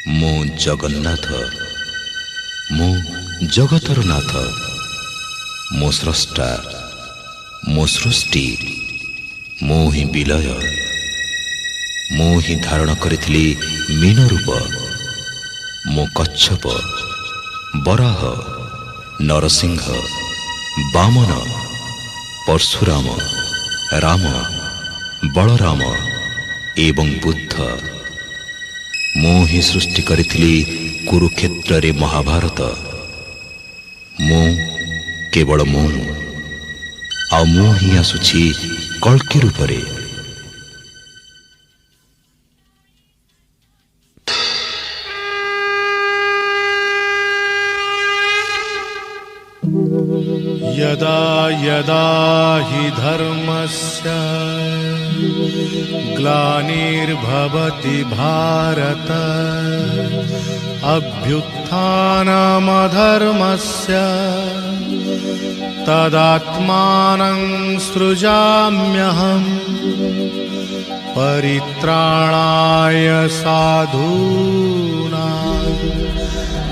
मो जगन्नाथ मो जगतर नाथ मो स्रष्टा मो सृष्टि मो ही विलय मो ही धारण करिथिली मीन रूप मो कच्छप बराह नरसिंह वामन परशुराम राम बलराम एवं बुद्ध मो ही सृष्टि करिथिली कुरुक्षेत्र रे महाभारत मो केवल मो आ मो ही आसुछि कल्कि रूप रे। यदा यदा हि धर्मस्य ग्लानिर्भवति भारत अभ्युत्थानमधर्मस्य तदात्मानं सृजाम्यहम् परित्राणाय साधूनां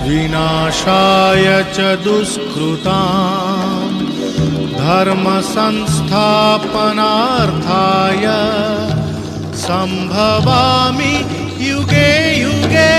विनाशाय च दुष्कृतां धर्म संस्थापनार्थाय संभवामि युगे युगे।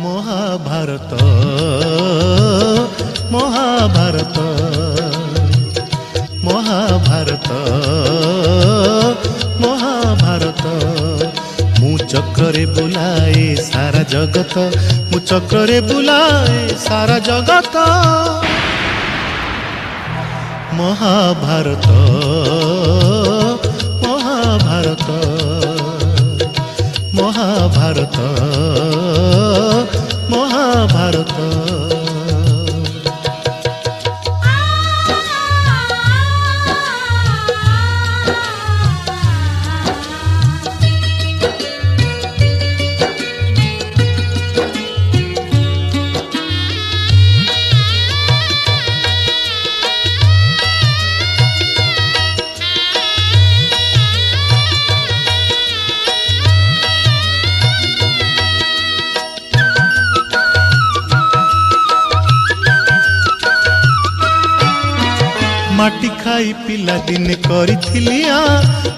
महाभारत महाभारत महाभारत महाभारत मु चक्रे बुलाए सारा जगत मु चक्रे बुलाए सारा जगत महाभारत महाभारत महाभारत महाभारत। माटी खाई पिला दिन करिथिली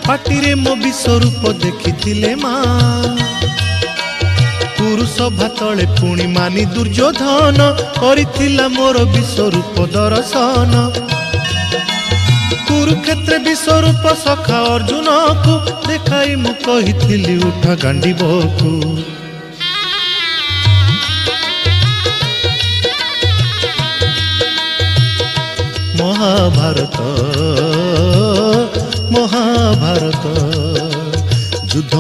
पाटी रे मो विश्वरूप देखिथिले माँ पुरुष भातले पुणी मानी दुर्योधन करिथिला मोर विश्वरूप दर्शन कुरुक्षेत्र विश्वरूप सखा अर्जुन को देखाई मु कहिथिली उठ गांडीबकु महाभारत महाभारत युद्ध